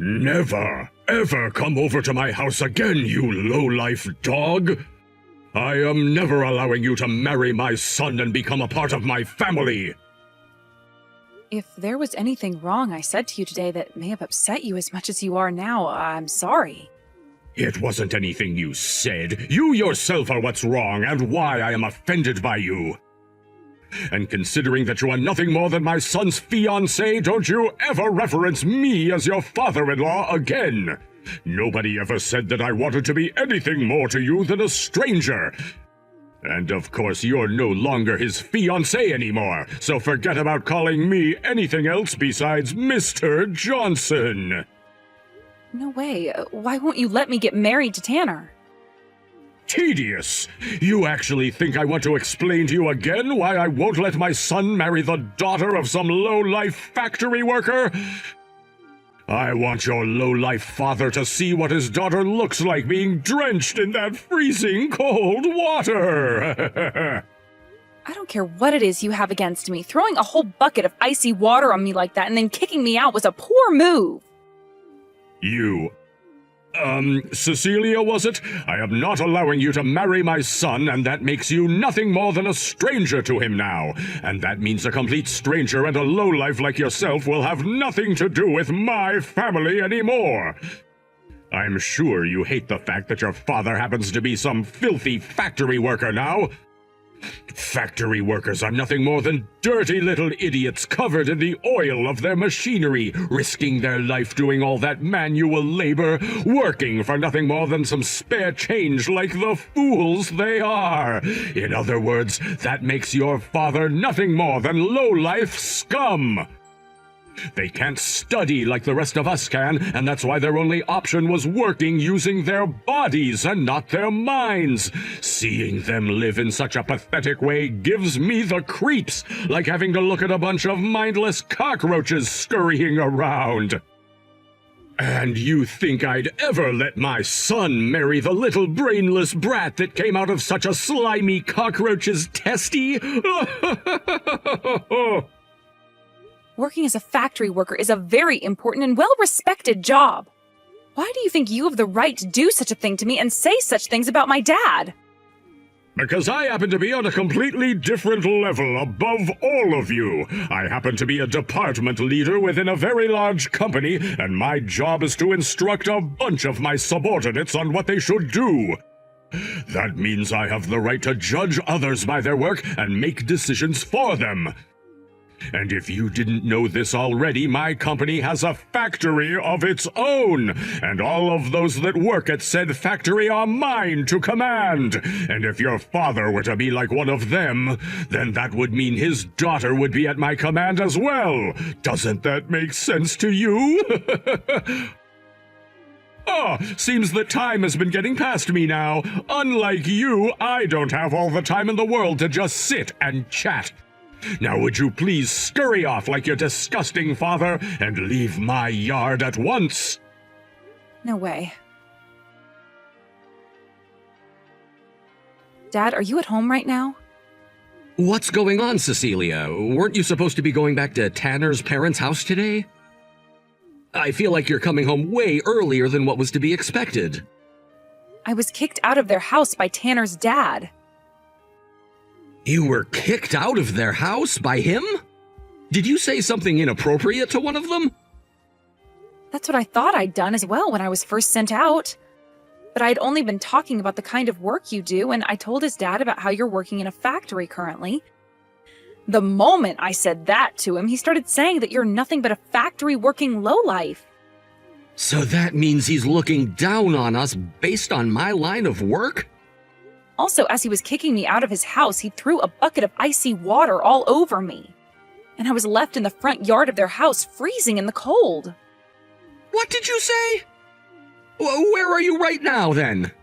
Never, ever come over to my house again, you low-life dog! I am never allowing you to marry my son and become a part of my family! If there was anything wrong I said to you today that may have upset you as much as you are now, I'm sorry. It wasn't anything you said. You yourself are what's wrong and why I am offended by you. And considering that you are nothing more than my son's fiancé, don't you ever reference me as your father-in-law again. Nobody ever said that I wanted to be anything more to you than a stranger. And of course, you're no longer his fiancé anymore, so forget about calling me anything else besides Mr. Johnson. No way. Why won't you let me get married to Tanner? Tedious! You actually think I want to explain to you again why I won't let my son marry the daughter of some low-life factory worker? I want your low-life father to see what his daughter looks like being drenched in that freezing cold water! I don't care what it is you have against me. Throwing a whole bucket of icy water on me like that and then kicking me out was a poor move. Cecilia, was it? I am not allowing you to marry my son, and that makes you nothing more than a stranger to him now. And that means a complete stranger and a lowlife like yourself will have nothing to do with my family anymore. I'm sure you hate the fact that your father happens to be some filthy factory worker now. Factory workers are nothing more than dirty little idiots covered in the oil of their machinery, risking their life doing all that manual labor, working for nothing more than some spare change like the fools they are. In other words, that makes your father nothing more than low-life scum. They can't study like the rest of us can, and that's why their only option was working using their bodies and not their minds. Seeing them live in such a pathetic way gives me the creeps, like having to look at a bunch of mindless cockroaches scurrying around. And you think I'd ever let my son marry the little brainless brat that came out of such a slimy cockroach's testy? Working as a factory worker is a very important and well-respected job. Why do you think you have the right to do such a thing to me and say such things about my dad? Because I happen to be on a completely different level above all of you. I happen to be a department leader within a very large company, and my job is to instruct a bunch of my subordinates on what they should do. That means I have the right to judge others by their work and make decisions for them. And if you didn't know this already, my company has a factory of its own, and all of those that work at said factory are mine to command. And if your father were to be like one of them, then that would mean his daughter would be at my command as well. Doesn't that make sense to you? Seems that time has been getting past me now. Unlike you, I don't have all the time in the world to just sit and chat. Now would you please scurry off like your disgusting father and leave my yard at once? No way. Dad, are you at home right now? What's going on, Cecilia? Weren't you supposed to be going back to Tanner's parents' house today? I feel like you're coming home way earlier than what was to be expected. I was kicked out of their house by Tanner's dad. You were kicked out of their house by him? Did you say something inappropriate to one of them? That's what I thought I'd done as well when I was first sent out. But I'd only been talking about the kind of work you do, and I told his dad about how you're working in a factory currently. The moment I said that to him, he started saying that you're nothing but a factory-working lowlife. So that means he's looking down on us based on my line of work? Also, as he was kicking me out of his house, he threw a bucket of icy water all over me. And I was left in the front yard of their house, freezing in the cold. What did you say? Where are you right now, then?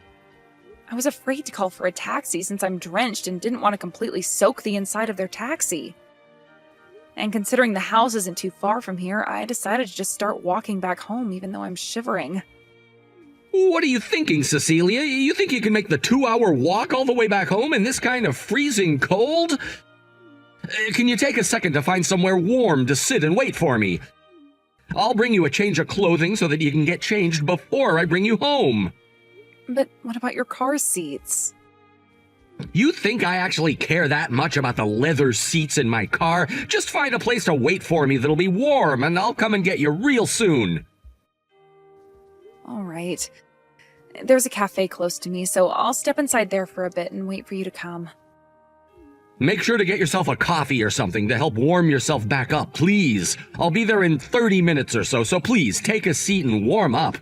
I was afraid to call for a taxi since I'm drenched and didn't want to completely soak the inside of their taxi. And considering the house isn't too far from here, I decided to just start walking back home even though I'm shivering. What are you thinking, Cecilia? You think you can make the 2-hour walk all the way back home in this kind of freezing cold? Can you take a second to find somewhere warm to sit and wait for me? I'll bring you a change of clothing so that you can get changed before I bring you home. But what about your car seats? You think I actually care that much about the leather seats in my car? Just find a place to wait for me that'll be warm, and I'll come and get you real soon. All right. There's a cafe close to me, so I'll step inside there for a bit and wait for you to come. Make sure to get yourself a coffee or something to help warm yourself back up, please. I'll be there in 30 minutes or so please take a seat and warm up.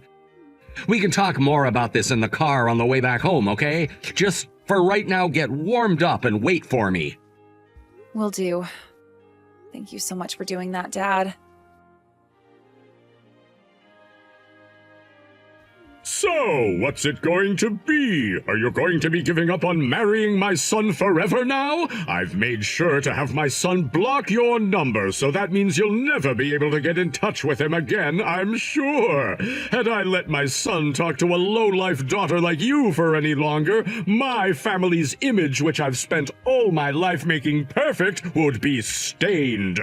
We can talk more about this in the car on the way back home, okay? Just for right now, get warmed up and wait for me. Will do. Thank you so much for doing that, Dad. So, what's it going to be? Are you going to be giving up on marrying my son forever now? I've made sure to have my son block your number, so that means you'll never be able to get in touch with him again, I'm sure. Had I let my son talk to a low-life daughter like you for any longer, my family's image, which I've spent all my life making perfect, would be stained.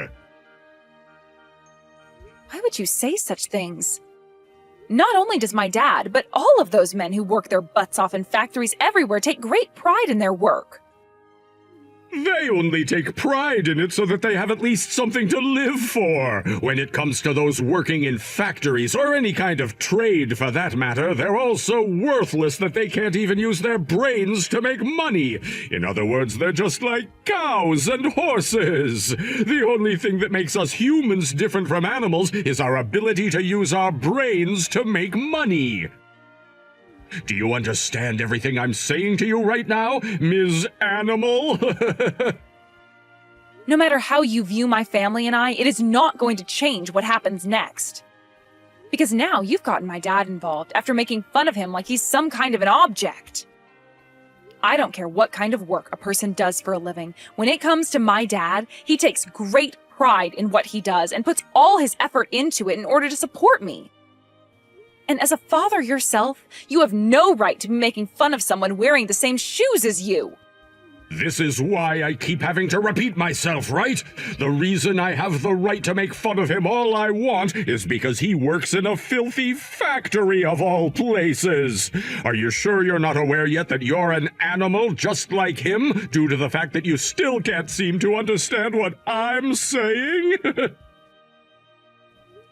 Why would you say such things? Not only does my dad, but all of those men who work their butts off in factories everywhere take great pride in their work. They only take pride in it so that they have at least something to live for. When it comes to those working in factories, or any kind of trade for that matter, they're all so worthless that they can't even use their brains to make money. In other words, they're just like cows and horses. The only thing that makes us humans different from animals is our ability to use our brains to make money. Do you understand everything I'm saying to you right now, Ms. Animal? No matter how you view my family and I, it is not going to change what happens next. Because now you've gotten my dad involved after making fun of him like he's some kind of an object. I don't care what kind of work a person does for a living. When it comes to my dad, he takes great pride in what he does and puts all his effort into it in order to support me. And as a father yourself, you have no right to be making fun of someone wearing the same shoes as you. This is why I keep having to repeat myself, right? The reason I have the right to make fun of him all I want is because he works in a filthy factory of all places. Are you sure you're not aware yet that you're an animal just like him, due to the fact that you still can't seem to understand what I'm saying?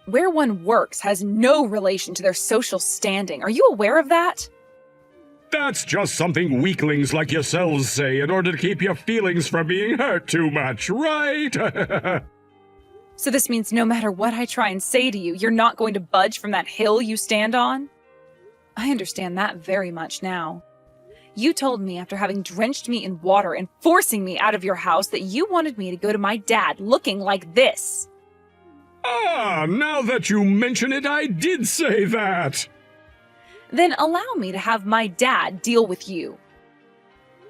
Where one works has no relation to their social standing. Are you aware of that? That's just something weaklings like yourselves say in order to keep your feelings from being hurt too much, right? So this means no matter what I try and say to you, you're not going to budge from that hill you stand on? I understand that very much now. You told me after having drenched me in water and forcing me out of your house that you wanted me to go to my dad looking like this. Ah, now that you mention it, I did say that. Then allow me to have my dad deal with you.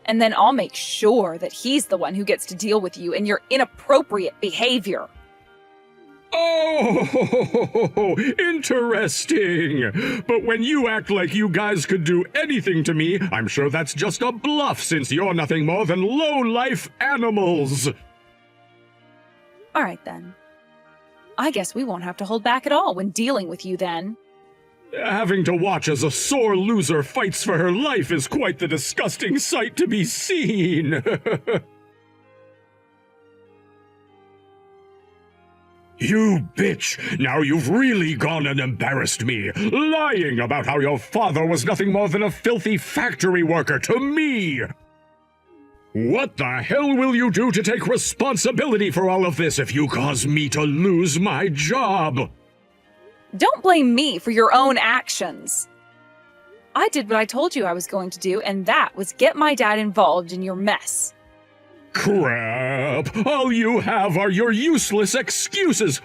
And then I'll make sure that he's the one who gets to deal with you and your inappropriate behavior. Oh, interesting. But when you act like you guys could do anything to me, I'm sure that's just a bluff since you're nothing more than low-life animals. All right, then. I guess we won't have to hold back at all when dealing with you then. Having to watch as a sore loser fights for her life is quite the disgusting sight to be seen. You bitch! Now you've really gone and embarrassed me, lying about how your father was nothing more than a filthy factory worker to me! What the hell will you do to take responsibility for all of this if you cause me to lose my job? Don't blame me for your own actions. I did what I told you I was going to do, and that was get my dad involved in your mess. Crap! All you have are your useless excuses!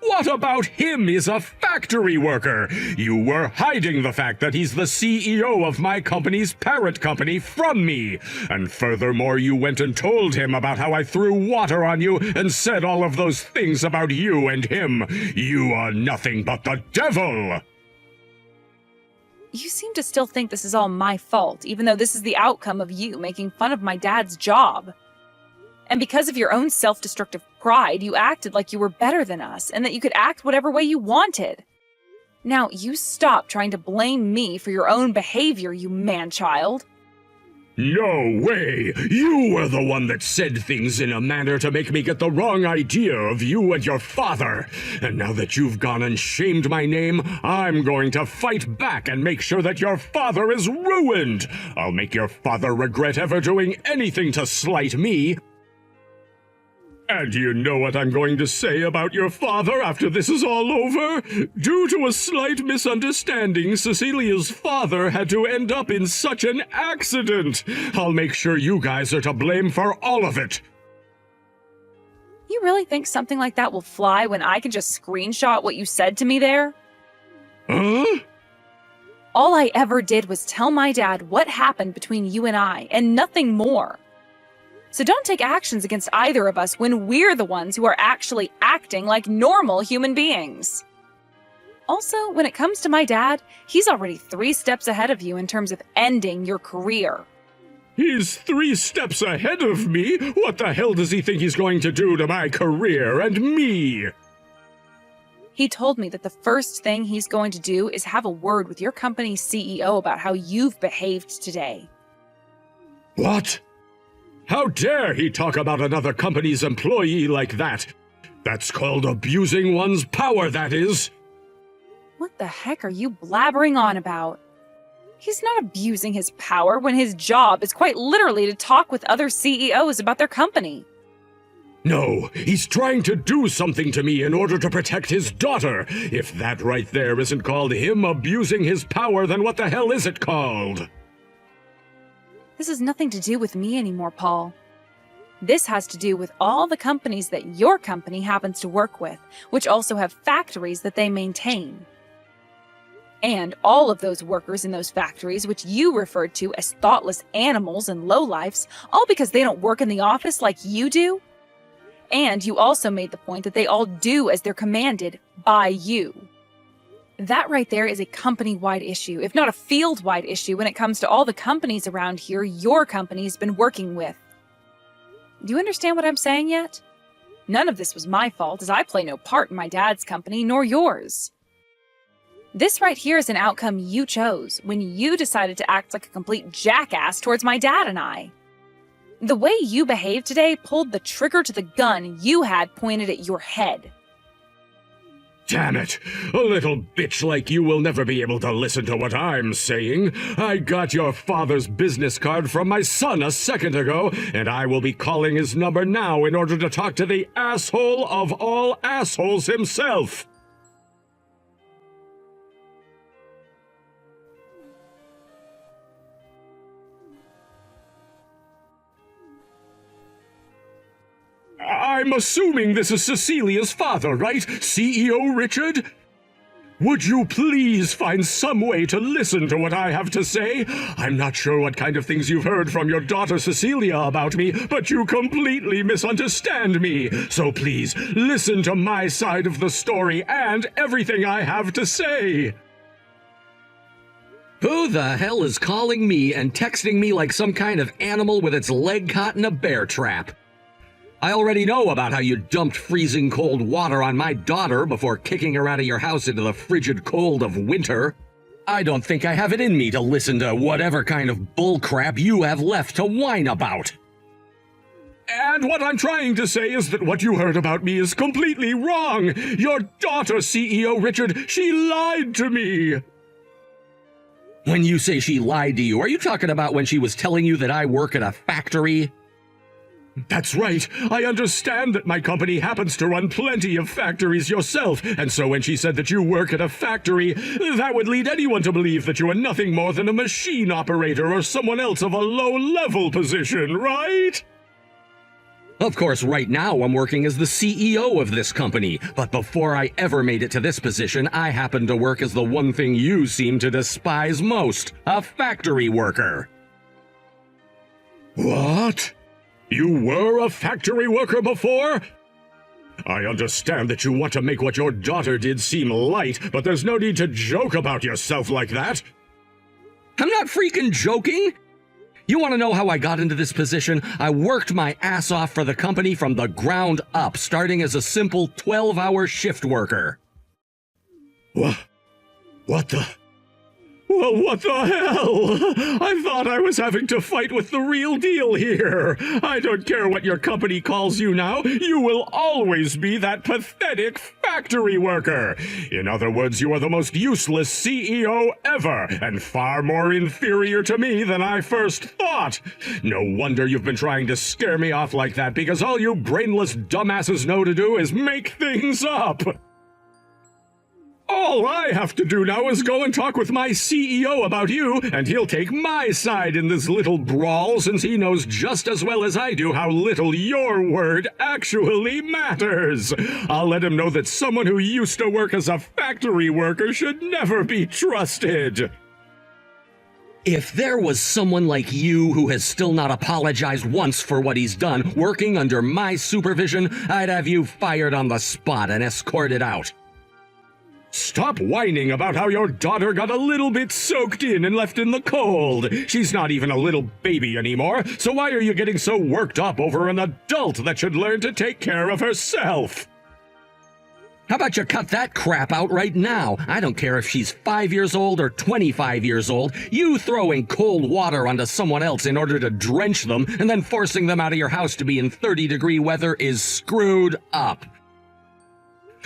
What about him? He's a factory worker. You were hiding the fact that he's the CEO of my company's parent company from me. And furthermore, you went and told him about how I threw water on you and said all of those things about you and him. You are nothing but the devil! You seem to still think this is all my fault, even though this is the outcome of you making fun of my dad's job. And because of your own self-destructive pride, you acted like you were better than us and that you could act whatever way you wanted. Now, you stop trying to blame me for your own behavior, you man-child. No way! You were the one that said things in a manner to make me get the wrong idea of you and your father. And now that you've gone and shamed my name, I'm going to fight back and make sure that your father is ruined. I'll make your father regret ever doing anything to slight me. And you know what I'm going to say about your father after this is all over? Due to a slight misunderstanding, Cecilia's father had to end up in such an accident. I'll make sure you guys are to blame for all of it. You really think something like that will fly when I can just screenshot what you said to me there? Huh? All I ever did was tell my dad what happened between you and I, and nothing more. So don't take actions against either of us when we're the ones who are actually acting like normal human beings. Also, when it comes to my dad, he's already 3 steps ahead of you in terms of ending your career. He's 3 steps ahead of me? What the hell does he think he's going to do to my career and me? He told me that the first thing he's going to do is have a word with your company's CEO about how you've behaved today. What? How dare he talk about another company's employee like that? That's called abusing one's power, that is. What the heck are you blabbering on about? He's not abusing his power when his job is quite literally to talk with other CEOs about their company. No, he's trying to do something to me in order to protect his daughter. If that right there isn't called him abusing his power, then what the hell is it called? This has nothing to do with me anymore, Paul. This has to do with all the companies that your company happens to work with, which also have factories that they maintain. And all of those workers in those factories, which you referred to as thoughtless animals and lowlifes, all because they don't work in the office like you do. And you also made the point that they all do as they're commanded by you. That right there is a company-wide issue, if not a field-wide issue, when it comes to all the companies around here your company's been working with. Do you understand what I'm saying yet? None of this was my fault, as I play no part in my dad's company, nor yours. This right here is an outcome you chose when you decided to act like a complete jackass towards my dad and I. The way you behaved today pulled the trigger to the gun you had pointed at your head. Damn it! A little bitch like you will never be able to listen to what I'm saying. I got your father's business card from my son a second ago, and I will be calling his number now in order to talk to the asshole of all assholes himself. I'm assuming this is Cecilia's father, right? CEO Richard? Would you please find some way to listen to what I have to say? I'm not sure what kind of things you've heard from your daughter Cecilia about me, but you completely misunderstand me. So please, listen to my side of the story and everything I have to say. Who the hell is calling me and texting me like some kind of animal with its leg caught in a bear trap? I already know about how you dumped freezing cold water on my daughter before kicking her out of your house into the frigid cold of winter. I don't think I have it in me to listen to whatever kind of bullcrap you have left to whine about. And what I'm trying to say is that what you heard about me is completely wrong. Your daughter, CEO Richard, she lied to me. When you say she lied to you, are you talking about when she was telling you that I work at a factory? That's right. I understand that my company happens to run plenty of factories yourself, and so when she said that you work at a factory, that would lead anyone to believe that you are nothing more than a machine operator or someone else of a low-level position, right? Of course, right now I'm working as the CEO of this company, but before I ever made it to this position, I happened to work as the one thing you seem to despise most, a factory worker. What? You were a factory worker before? I understand that you want to make what your daughter did seem light, but there's no need to joke about yourself like that. I'm not freaking joking! You want to know how I got into this position? I worked my ass off for the company from the ground up, starting as a simple 12-hour shift worker. What the? Well, what the hell? I thought I was having to fight with the real deal here. I don't care what your company calls you now. You will always be that pathetic factory worker. In other words, you are the most useless CEO ever, and far more inferior to me than I first thought. No wonder you've been trying to scare me off like that, because all you brainless dumbasses know to do is make things up. All I have to do now is go and talk with my CEO about you, and he'll take my side in this little brawl, since he knows just as well as I do how little your word actually matters. I'll let him know that someone who used to work as a factory worker should never be trusted. If there was someone like you who has still not apologized once for what he's done, working under my supervision, I'd have you fired on the spot and escorted out. Stop whining about how your daughter got a little bit soaked in and left in the cold. She's not even a little baby anymore, so why are you getting so worked up over an adult that should learn to take care of herself? How about you cut that crap out right now? I don't care if she's 5 years old or 25 years old. You throwing cold water onto someone else in order to drench them and then forcing them out of your house to be in 30-degree weather is screwed up.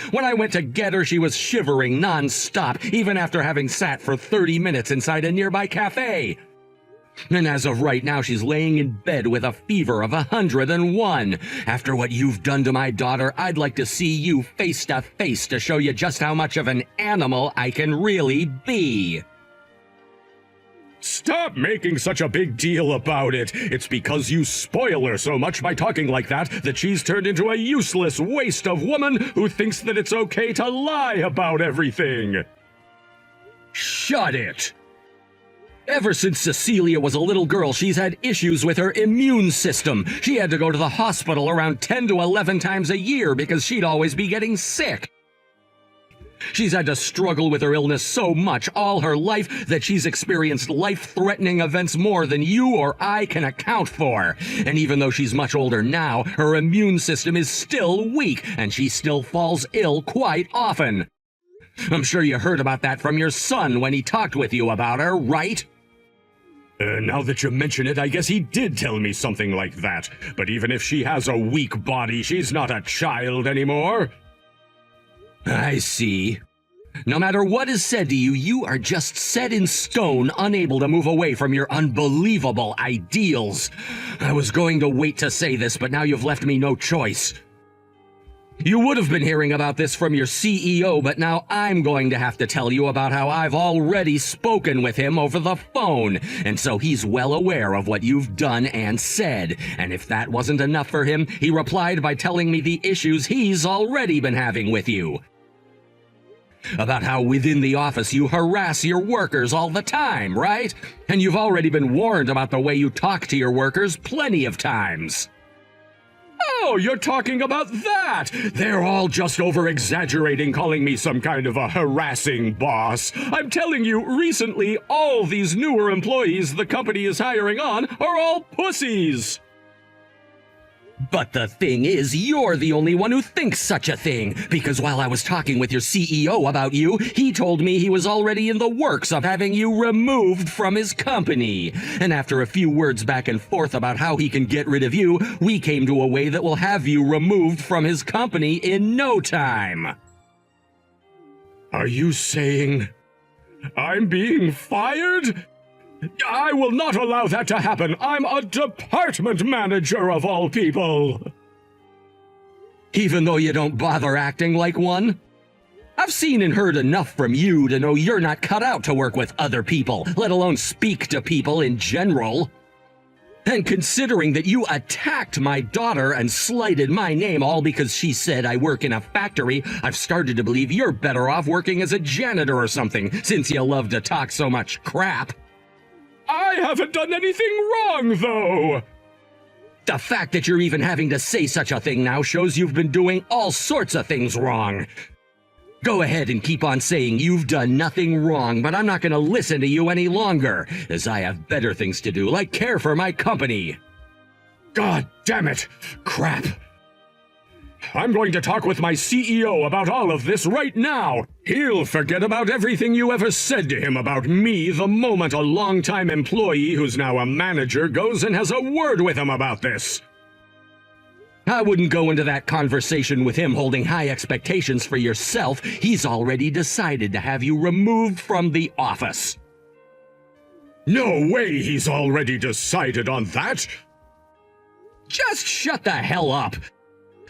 When I went to get her, she was shivering non-stop, even after having sat for 30 minutes inside a nearby cafe. And as of right now, she's laying in bed with a fever of 101. After what you've done to my daughter, I'd like to see you face to face to show you just how much of an animal I can really be. Stop making such a big deal about it. It's because you spoil her so much by talking like that she's turned into a useless waste of woman who thinks that it's okay to lie about everything. Shut it! Ever since Cecilia was a little girl, she's had issues with her immune system. She had to go to the hospital around 10 to 11 times a year because she'd always be getting sick. She's had to struggle with her illness so much all her life that she's experienced life-threatening events more than you or I can account for. And even though she's much older now, her immune system is still weak, and she still falls ill quite often. I'm sure you heard about that from your son when he talked with you about her, right? Now that you mention it, I guess he did tell me something like that. But even if she has a weak body, she's not a child anymore. I see. No matter what is said to you, you are just set in stone, unable to move away from your unbelievable ideals. I was going to wait to say this, but now you've left me no choice. You would have been hearing about this from your CEO, but now I'm going to have to tell you about how I've already spoken with him over the phone, and so he's well aware of what you've done and said. And if that wasn't enough for him, he replied by telling me the issues he's already been having with you. About how within the office you harass your workers all the time, right? And you've already been warned about the way you talk to your workers plenty of times. Oh, you're talking about that! They're all just over-exaggerating, calling me some kind of a harassing boss. I'm telling you, recently, all these newer employees the company is hiring on are all pussies! But the thing is, you're the only one who thinks such a thing, because while I was talking with your CEO about you, he told me he was already in the works of having you removed from his company. And after a few words back and forth about how he can get rid of you, we came to a way that will have you removed from his company in no time. Are you saying I'm being fired? I will not allow that to happen. I'm a department manager of all people. Even though you don't bother acting like one? I've seen and heard enough from you to know you're not cut out to work with other people, let alone speak to people in general. And considering that you attacked my daughter and slighted my name all because she said I work in a factory, I've started to believe you're better off working as a janitor or something, since you love to talk so much crap. I haven't done anything wrong, though! The fact that you're even having to say such a thing now shows you've been doing all sorts of things wrong. Go ahead and keep on saying you've done nothing wrong, but I'm not going to listen to you any longer, as I have better things to do, like care for my company. God damn it! Crap! I'm going to talk with my CEO about all of this right now. He'll forget about everything you ever said to him about me the moment a longtime employee who's now a manager goes and has a word with him about this. I wouldn't go into that conversation with him holding high expectations for yourself. He's already decided to have you removed from the office. No way he's already decided on that! Just shut the hell up!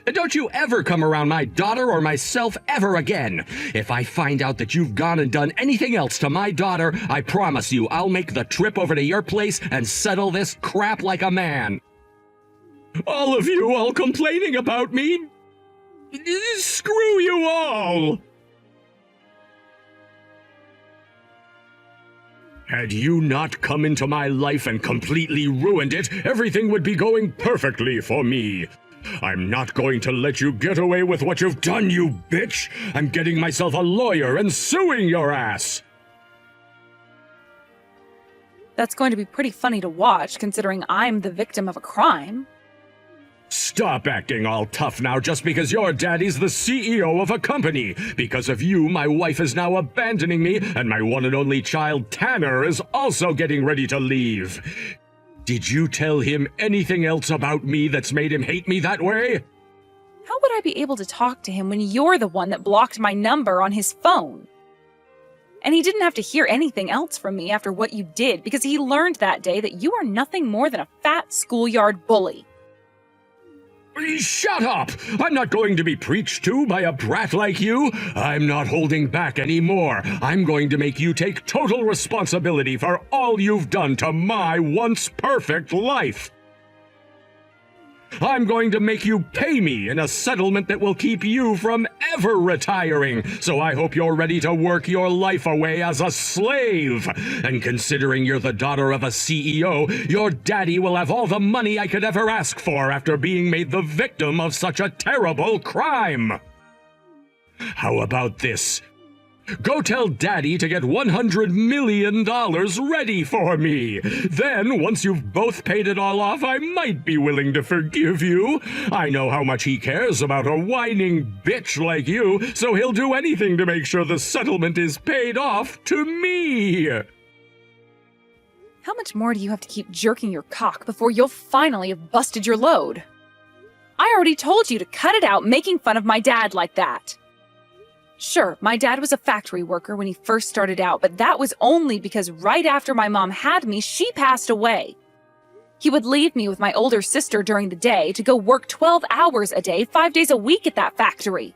And don't you ever come around my daughter or myself ever again. If I find out that you've gone and done anything else to my daughter, I promise you I'll make the trip over to your place and settle this crap like a man. All of you all complaining about me? Screw you all! Had you not come into my life and completely ruined it, everything would be going perfectly for me. I'm not going to let you get away with what you've done, you bitch! I'm getting myself a lawyer and suing your ass! That's going to be pretty funny to watch, considering I'm the victim of a crime. Stop acting all tough now just because your daddy's the CEO of a company. Because of you, my wife is now abandoning me, and my one and only child, Tanner, is also getting ready to leave. Did you tell him anything else about me that's made him hate me that way? How would I be able to talk to him when you're the one that blocked my number on his phone? And he didn't have to hear anything else from me after what you did, because he learned that day that you are nothing more than a fat schoolyard bully. Shut up! I'm not going to be preached to by a brat like you. I'm not holding back anymore. I'm going to make you take total responsibility for all you've done to my once perfect life. I'm going to make you pay me in a settlement that will keep you from ever retiring, so I hope you're ready to work your life away as a slave. And considering you're the daughter of a CEO, your daddy will have all the money I could ever ask for after being made the victim of such a terrible crime. How about this? Go tell Daddy to get $100 million ready for me. Then, once you've both paid it all off, I might be willing to forgive you. I know how much he cares about a whining bitch like you, so he'll do anything to make sure the settlement is paid off to me. How much more do you have to keep jerking your cock before you'll finally have busted your load? I already told you to cut it out making fun of my dad like that. Sure, my dad was a factory worker when he first started out, but that was only because right after my mom had me, she passed away. He would leave me with my older sister during the day to go work 12 hours a day, 5 days a week at that factory.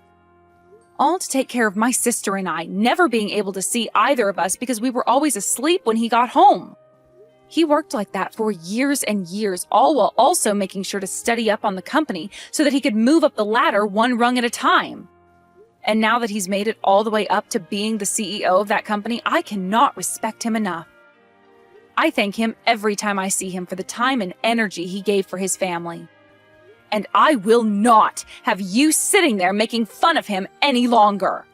All to take care of my sister and I, never being able to see either of us because we were always asleep when he got home. He worked like that for years and years, all while also making sure to study up on the company so that he could move up the ladder one rung at a time. And now that he's made it all the way up to being the CEO of that company, I cannot respect him enough. I thank him every time I see him for the time and energy he gave for his family. And I will not have you sitting there making fun of him any longer.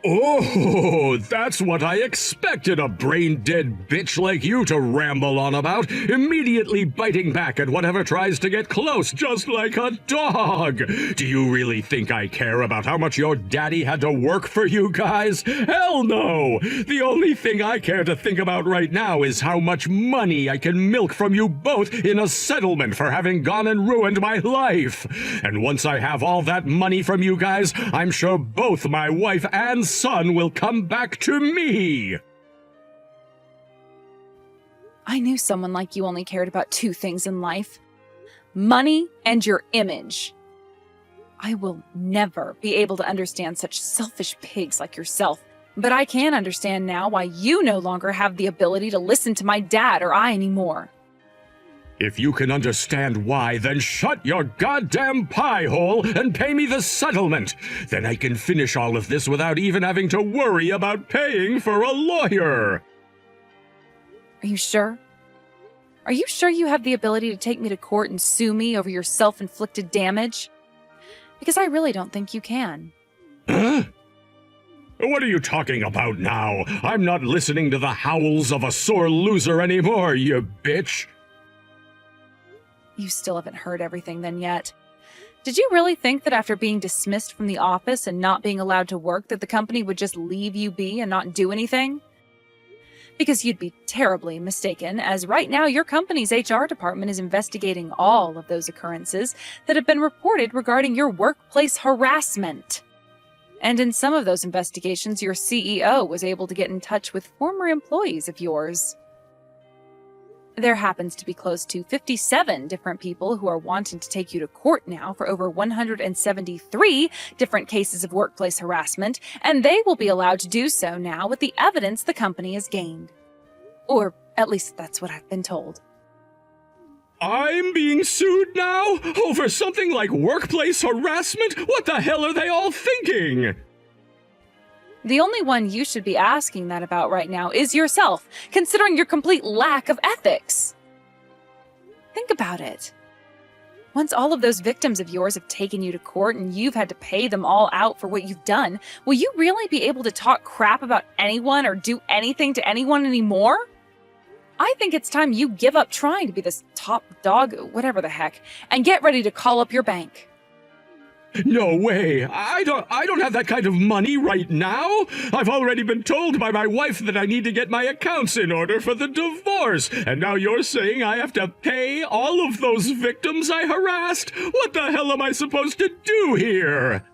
Oh, that's what I expected a brain-dead bitch like you to ramble on about, immediately biting back at whatever tries to get close, just like a dog. Do you really think I care about how much your daddy had to work for you guys? Hell no! The only thing I care to think about right now is how much money I can milk from you both in a settlement for having gone and ruined my life. And once I have all that money from you guys, I'm sure both my wife and son will come back to me. I knew someone like you only cared about two things in life: money and your image. I will never be able to understand such selfish pigs like yourself, but I can understand now why you no longer have the ability to listen to my dad or I anymore. If you can understand why, then shut your goddamn pie hole and pay me the settlement. Then I can finish all of this without even having to worry about paying for a lawyer. Are you sure? Are you sure you have the ability to take me to court and sue me over your self-inflicted damage? Because I really don't think you can. Huh? What are you talking about now? I'm not listening to the howls of a sore loser anymore, you bitch. You still haven't heard everything then yet. Did you really think that after being dismissed from the office and not being allowed to work that the company would just leave you be and not do anything? Because you'd be terribly mistaken, as right now your company's HR department is investigating all of those occurrences that have been reported regarding your workplace harassment. And in some of those investigations, your CEO was able to get in touch with former employees of yours. There happens to be close to 57 different people who are wanting to take you to court now for over 173 different cases of workplace harassment, and they will be allowed to do so now with the evidence the company has gained. Or at least that's what I've been told. I'm being sued now? Over something like workplace harassment? What the hell are they all thinking? The only one you should be asking that about right now is yourself, considering your complete lack of ethics. Think about it. Once all of those victims of yours have taken you to court and you've had to pay them all out for what you've done, will you really be able to talk crap about anyone or do anything to anyone anymore? I think it's time you give up trying to be this top dog, whatever the heck, and get ready to call up your bank. No way. I don't have that kind of money right now. I've already been told by my wife that I need to get my accounts in order for the divorce. And now you're saying I have to pay all of those victims I harassed? What the hell am I supposed to do here?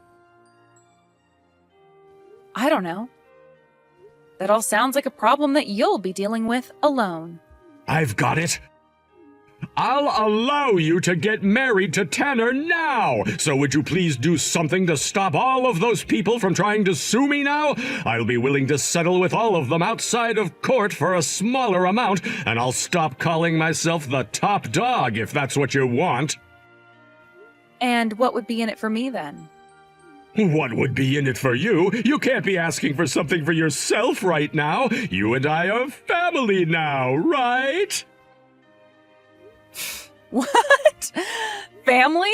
I don't know. That all sounds like a problem that you'll be dealing with alone. I've got it. I'll allow you to get married to Tanner now. So would you please do something to stop all of those people from trying to sue me now? I'll be willing to settle with all of them outside of court for a smaller amount, and I'll stop calling myself the top dog if that's what you want. And what would be in it for me then? What would be in it for you? You can't be asking for something for yourself right now. You and I are family now, right? What? Family?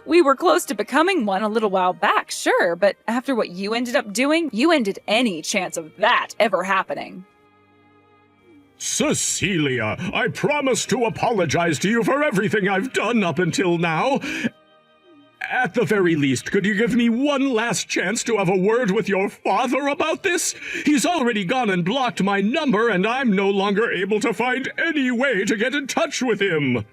We were close to becoming one a little while back, sure, but after what you ended up doing, you ended any chance of that ever happening. Cecilia, I promise to apologize to you for everything I've done up until now. At the very least, could you give me one last chance to have a word with your father about this? He's already gone and blocked my number, and I'm no longer able to find any way to get in touch with him.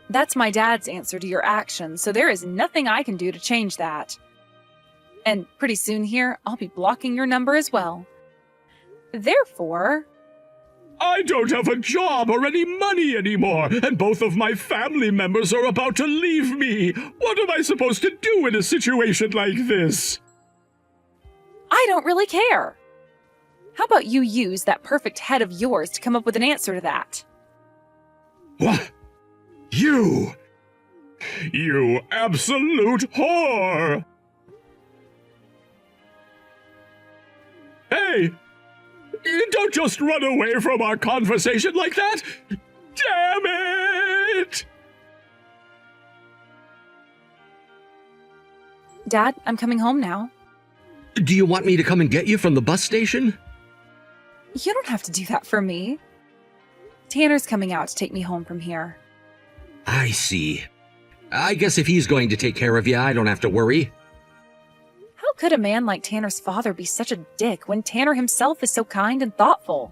That's my dad's answer to your actions, so there is nothing I can do to change that. And pretty soon here, I'll be blocking your number as well. Therefore... I don't have a job or any money anymore, and both of my family members are about to leave me. What am I supposed to do in a situation like this? I don't really care. How about you use that perfect head of yours to come up with an answer to that? What? You absolute whore! Hey! Don't just run away from our conversation like that! Damn it! Dad, I'm coming home now. Do you want me to come and get you from the bus station? You don't have to do that for me. Tanner's coming out to take me home from here. I see. I guess if he's going to take care of you, I don't have to worry. How could a man like Tanner's father be such a dick when Tanner himself is so kind and thoughtful?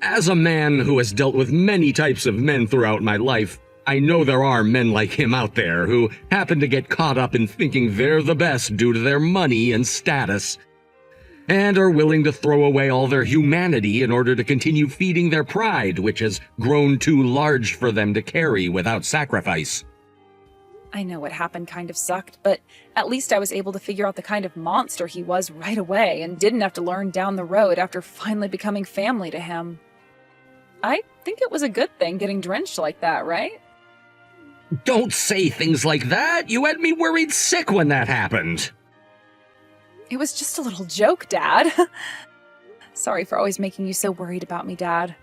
As a man who has dealt with many types of men throughout my life, I know there are men like him out there who happen to get caught up in thinking they're the best due to their money and status, and are willing to throw away all their humanity in order to continue feeding their pride, which has grown too large for them to carry without sacrifice. I know what happened kind of sucked, but at least I was able to figure out the kind of monster he was right away and didn't have to learn down the road after finally becoming family to him. I think it was a good thing getting drenched like that, right? Don't say things like that! You had me worried sick when that happened! It was just a little joke, Dad. Sorry for always making you so worried about me, Dad.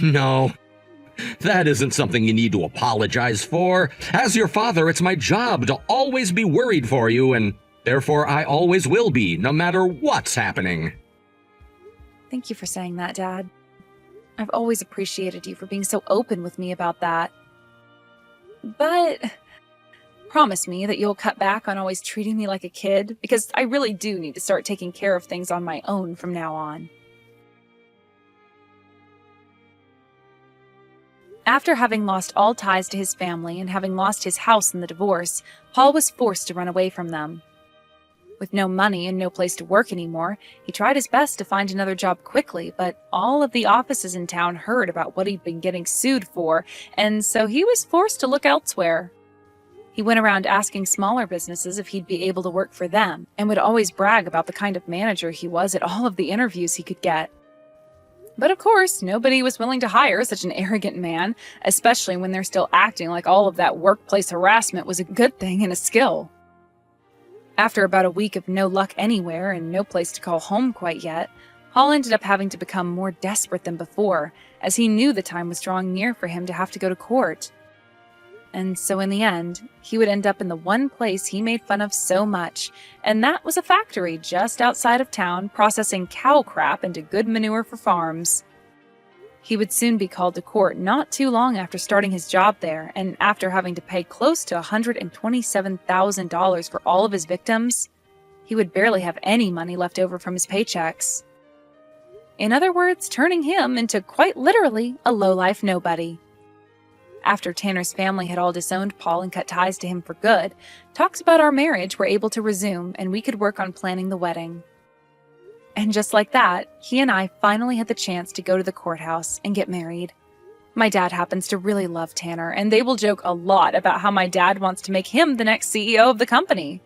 No. That isn't something you need to apologize for. As your father, it's my job to always be worried for you, and Therefore, I always will be, no matter what's happening. Thank you for saying that, Dad. I've always appreciated you for being so open with me about that. But promise me that you'll cut back on always treating me like a kid, because I really do need to start taking care of things on my own from now on. After having lost all ties to his family and having lost his house in the divorce, Paul was forced to run away from them. With no money and no place to work anymore, he tried his best to find another job quickly, but all of the offices in town heard about what he'd been getting sued for, and so he was forced to look elsewhere. He went around asking smaller businesses if he'd be able to work for them, and would always brag about the kind of manager he was at all of the interviews he could get. But of course, nobody was willing to hire such an arrogant man, especially when they're still acting like all of that workplace harassment was a good thing and a skill. After about a week of no luck anywhere and no place to call home quite yet, Paul ended up having to become more desperate than before, as he knew the time was drawing near for him to have to go to court. And so in the end, he would end up in the one place he made fun of so much, and that was a factory just outside of town processing cow crap into good manure for farms. He would soon be called to court not too long after starting his job there, and after having to pay close to $127,000 for all of his victims, he would barely have any money left over from his paychecks. In other words, turning him into quite literally a low-life nobody. After Tanner's family had all disowned Paul and cut ties to him for good, talks about our marriage were able to resume and we could work on planning the wedding. And just like that, he and I finally had the chance to go to the courthouse and get married. My dad happens to really love Tanner, and they will joke a lot about how my dad wants to make him the next CEO of the company.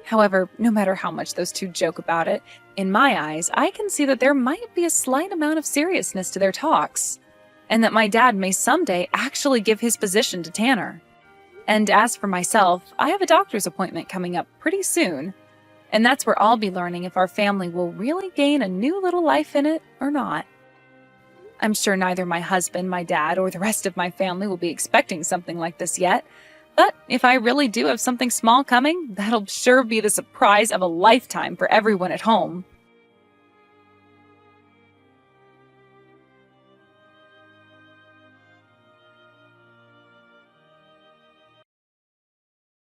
However, no matter how much those two joke about it, in my eyes, I can see that there might be a slight amount of seriousness to their talks, and that my dad may someday actually give his position to Tanner. And as for myself, I have a doctor's appointment coming up pretty soon, and that's where I'll be learning if our family will really gain a new little life in it or not. I'm sure neither my husband, my dad, or the rest of my family will be expecting something like this yet, but if I really do have something small coming, that'll sure be the surprise of a lifetime for everyone at home.